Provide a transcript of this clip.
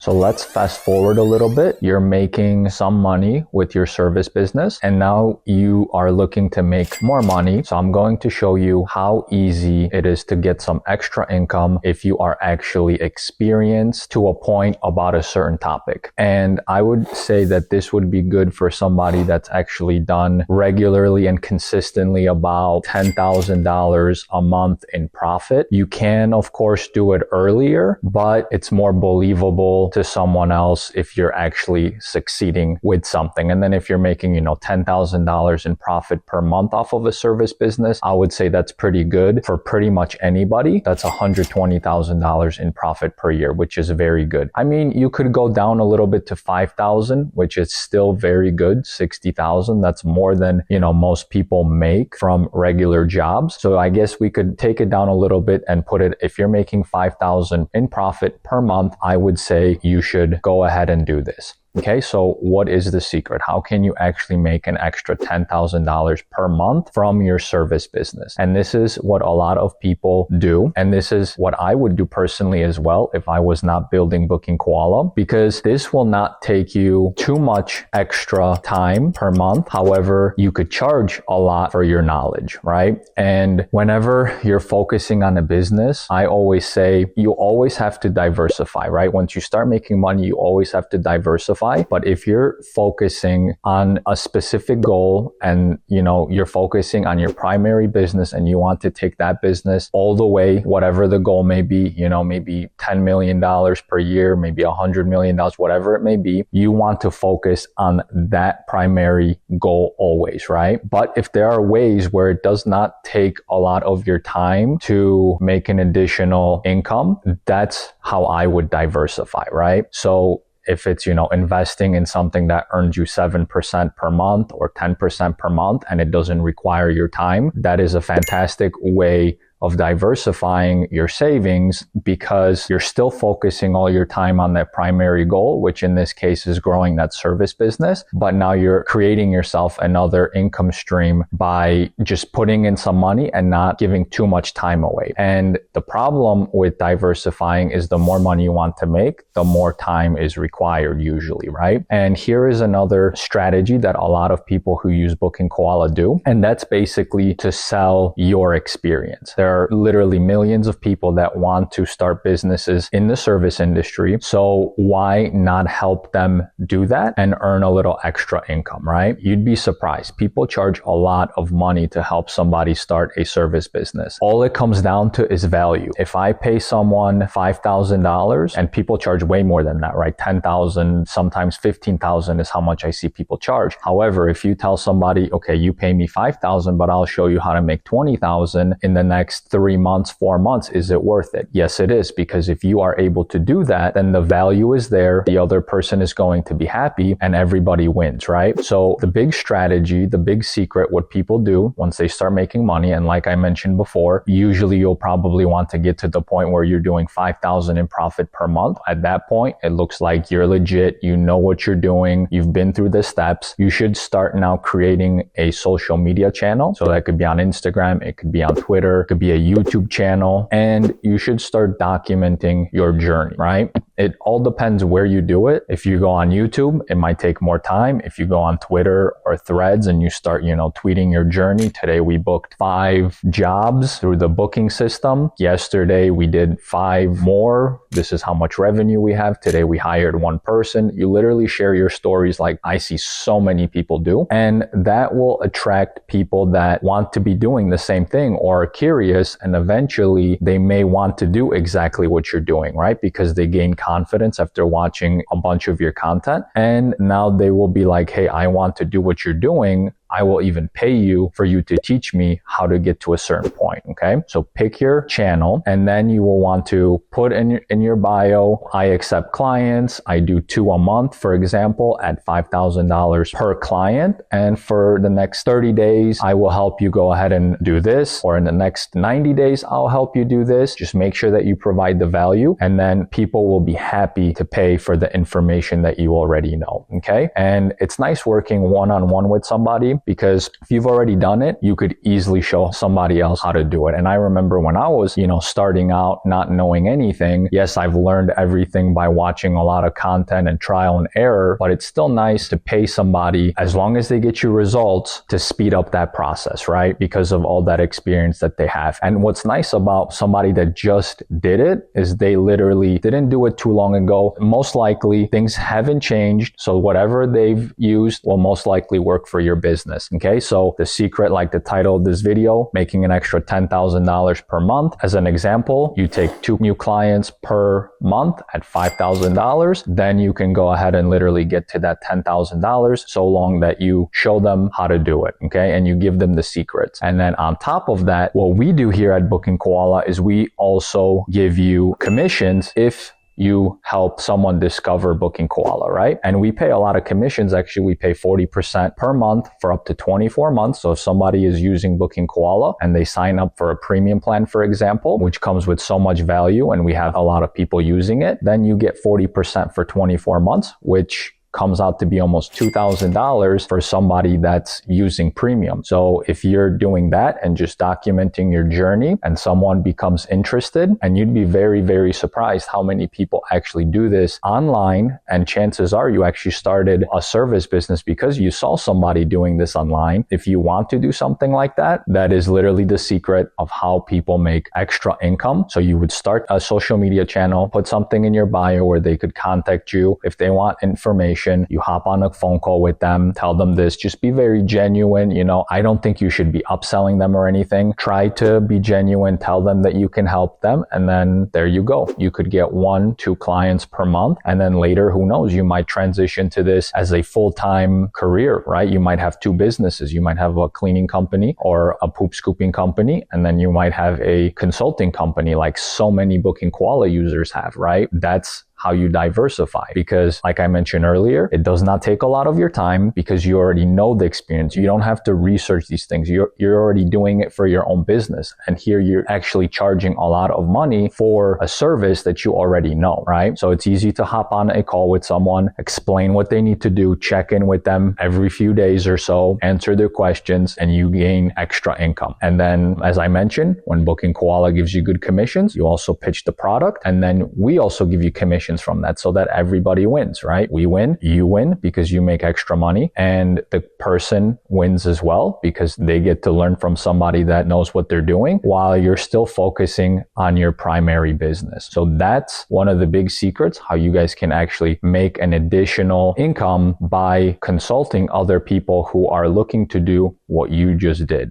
So let's fast forward a little bit. You're making some money with your service business and now you are looking to make more money. So I'm going to show you how easy it is to get some extra income if you are actually experienced to a point about a certain topic. And I would say that this would be good for somebody that's actually done regularly and consistently about $10,000 a month in profit. You can, of course, do it earlier, but it's more believable to someone else if you're actually succeeding with something. And then if you're making, $10,000 in profit per month off of a service business, I would say that's pretty good for pretty much anybody. That's $120,000 in profit per year, which is very good. I mean, you could go down a little bit to 5,000, which is still very good. 60,000. That's more than, most people make from regular jobs. So I guess we could take it down a little bit and put it, if you're making 5,000 in profit per month, I would say you should go ahead and do this. Okay, so what is the secret? How can you actually make an extra $10,000 per month from your service business? And this is what a lot of people do. And this is what I would do personally as well if I was not building BookingKoala, because this will not take you too much extra time per month. However, you could charge a lot for your knowledge, right? And whenever you're focusing on a business, I always say you always have to diversify, right? Once you start making money, you always have to diversify. But if you're focusing on a specific goal and, you're focusing on your primary business and you want to take that business all the way, whatever the goal may be, maybe $10 million per year, maybe $100 million, whatever it may be, you want to focus on that primary goal always, right? But if there are ways where it does not take a lot of your time to make an additional income, that's how I would diversify, right? So if it's, investing in something that earns you 7% per month or 10% per month and it doesn't require your time, that is a fantastic way of diversifying your savings because you're still focusing all your time on that primary goal, which in this case is growing that service business. But now you're creating yourself another income stream by just putting in some money and not giving too much time away. And the problem with diversifying is the more money you want to make, the more time is required usually, right? And here is another strategy that a lot of people who use BookingKoala do, and that's basically to sell your experience. There are literally millions of people that want to start businesses in the service industry. So why not help them do that and earn a little extra income, right? You'd be surprised. People charge a lot of money to help somebody start a service business. All it comes down to is value. If I pay someone $5,000 and people charge way more than that, right? 10,000, sometimes 15,000 is how much I see people charge. However, if you tell somebody, okay, you pay me 5,000, but I'll show you how to make 20,000 in the next 3 months, 4 months, is it worth it? Yes, it is, because if you are able to do that, then the value is there, the other person is going to be happy, and everybody wins, right? So the big strategy, the big secret, what people do once they start making money, and like I mentioned before, usually you'll probably want to get to the point where you're doing 5,000 in profit per month. At that point, it looks like you're legit, you know what you're doing, you've been through the steps. You should start now creating a social media channel. So that could be on Instagram, it could be on Twitter, it could be a YouTube channel, and you should start documenting your journey, right? It all depends where you do it. If you go on YouTube, it might take more time. If you go on Twitter or Threads and you start, tweeting your journey. Today we booked 5 jobs through the booking system. Yesterday we did 5 more. This is how much revenue we have. Today we hired 1 person. You literally share your stories like I see so many people do. And that will attract people that want to be doing the same thing or are curious, and eventually they may want to do exactly what you're doing, right? Because they gain confidence after watching a bunch of your content. And now they will be like, hey, I want to do what you're doing. I will even pay you for you to teach me how to get to a certain point. Okay. So pick your channel, and then you will want to put in your bio, I accept clients. I do 2 a month, for example, at $5,000 per client. And for the next 30 days, I will help you go ahead and do this. Or in the next 90 days, I'll help you do this. Just make sure that you provide the value, and then people will be happy to pay for the information that you already know. Okay. And it's nice working one-on-one with somebody. money, because if you've already done it, you could easily show somebody else how to do it. And I remember when I was, starting out, not knowing anything, yes, I've learned everything by watching a lot of content and trial and error, but it's still nice to pay somebody, as long as they get you results, to speed up that process, right? Because of all that experience that they have. And what's nice about somebody that just did it is they literally didn't do it too long ago. Most likely things haven't changed. So whatever they've used will most likely work for your business. Okay. So the secret, like the title of this video, making an extra $10,000 per month. As an example, you take 2 new clients per month at $5,000. Then you can go ahead and literally get to that $10,000, so long that you show them how to do it. Okay. And you give them the secrets. And then on top of that, what we do here at BookingKoala is we also give you commissions if you help someone discover BookingKoala, right? And we pay a lot of commissions. Actually, we pay 40% per month for up to 24 months. So if somebody is using BookingKoala and they sign up for a premium plan, for example, which comes with so much value and we have a lot of people using it, then you get 40% for 24 months, which comes out to be almost $2,000 for somebody that's using premium. So if you're doing that and just documenting your journey and someone becomes interested, and you'd be very, very surprised how many people actually do this online. And chances are you actually started a service business because you saw somebody doing this online. If you want to do something like that, that is literally the secret of how people make extra income. So you would start a social media channel, put something in your bio where they could contact you if they want information. You hop on a phone call with them, tell them this, just be very genuine. I don't think you should be upselling them or anything. Try to be genuine, tell them that you can help them. And then there you go. You could get 1-2 clients per month. And then later, who knows, you might transition to this as a full-time career, right? You might have 2 businesses. You might have a cleaning company or a poop scooping company. And then you might have a consulting company like so many BookingKoala users have, right? That's how you diversify, because like I mentioned earlier, it does not take a lot of your time because you already know the experience. You don't have to research these things. You're already doing it for your own business. And here you're actually charging a lot of money for a service that you already know, right? So it's easy to hop on a call with someone, explain what they need to do, check in with them every few days or so, answer their questions, and you gain extra income. And then, as I mentioned, when BookingKoala gives you good commissions, you also pitch the product, and then we also give you commissions from that, so that everybody wins, right? We win, you win because you make extra money, and the person wins as well because they get to learn from somebody that knows what they're doing while you're still focusing on your primary business. So that's one of the big secrets, how you guys can actually make an additional income by consulting other people who are looking to do what you just did.